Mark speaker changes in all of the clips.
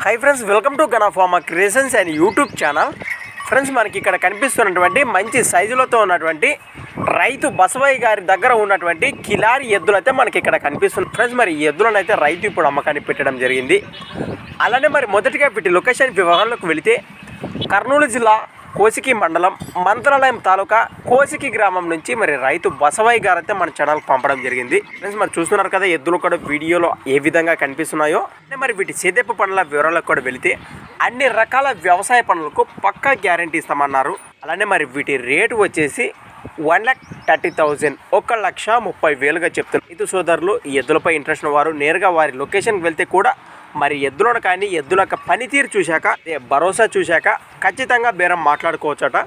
Speaker 1: Hi friends, welcome to Gana pharma creations and YouTube channel. Friends, మనకి ఇక్కడ కనిపిస్తున్నటువంటి మంచి సైజులతో ఉన్నటువంటి రైతు బసవయ్య గారి దగ్గర ఉన్నటువంటి కిలారి ఎద్దులు అయితే మనకి ఇక్కడ కనిపిస్తుంది. ఫ్రెండ్స్, మరి ఈ ఎద్దులను అయితే రైతు ఇప్పుడు అమ్మకానికి పెట్టడం జరిగింది. అలానే మరి మొదటిగా వీటి లొకేషన్ వివరాలకు వెళితే కర్నూలు జిల్లా కోసికి మండలం మంత్రాలయం తాలూకా కోసికి గ్రామం నుంచి మరి రైతు బసవయ్య గారు అయితే మన ఛానల్కి పంపడం జరిగింది. ఫ్రెండ్స్, మరి చూస్తున్నారు కదా ఎద్దులు కూడా వీడియోలో ఏ విధంగా కనిపిస్తున్నాయో. మరి వీటి సేద్యపు పనుల వివరాలకు కూడా వెళితే అన్ని రకాల వ్యవసాయ పనులకు పక్కా గ్యారంటీ ఇస్తామన్నారు. అలానే మరి వీటి రేటు వచ్చేసి 1,30,000 1,30,000గా చెప్తున్నారు. రైతు సోదరులు ఈ ఎద్దులపై ఇంట్రెస్ట్ వారు నేరుగా వారి లొకేషన్కి వెళ్తే కూడా మరి ఎద్దులను కానీ ఎద్దుల యొక్క పనితీరు చూశాక భరోసా చూశాక ఖచ్చితంగా బేరం మాట్లాడుకోవచ్చట.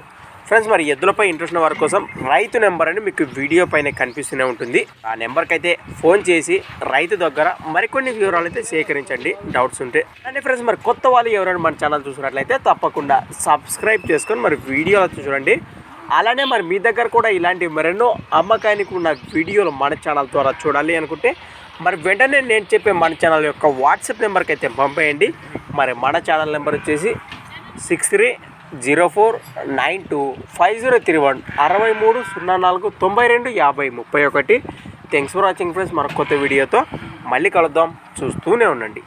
Speaker 1: ఫ్రెండ్స్, మరి ఎద్దులపై ఇంట్రెస్ట్ వారి కోసం రైతు నెంబర్ అని మీకు వీడియో పైన కనిపిస్తూనే ఉంటుంది. ఆ నెంబర్కి అయితే ఫోన్ చేసి రైతు దగ్గర మరికొన్ని వివరాలు అయితే సేకరించండి డౌట్స్ ఉంటే. అండ్ ఫ్రెండ్స్, మరి కొత్త వాళ్ళు ఎవరైనా మన ఛానల్ చూసినట్లయితే తప్పకుండా సబ్స్క్రైబ్ చేసుకొని మరి వీడియోలు చూడండి. అలానే మరి మీ దగ్గర కూడా ఇలాంటి మరెన్నో అమ్మకానికి ఉన్న వీడియోలు మన ఛానల్ ద్వారా చూడాలి అనుకుంటే మరి వెంటనే నేను చెప్పే మన ఛానల్ యొక్క వాట్సాప్ నెంబర్కి అయితే పంపేయండి. మరి మన ఛానల్ నెంబర్ వచ్చేసి 6304925031 6304925031. Thanks for watching friends. మరొక కొత్త వీడియోతో మళ్ళీ కలుద్దాం. చూస్తూనే ఉండండి.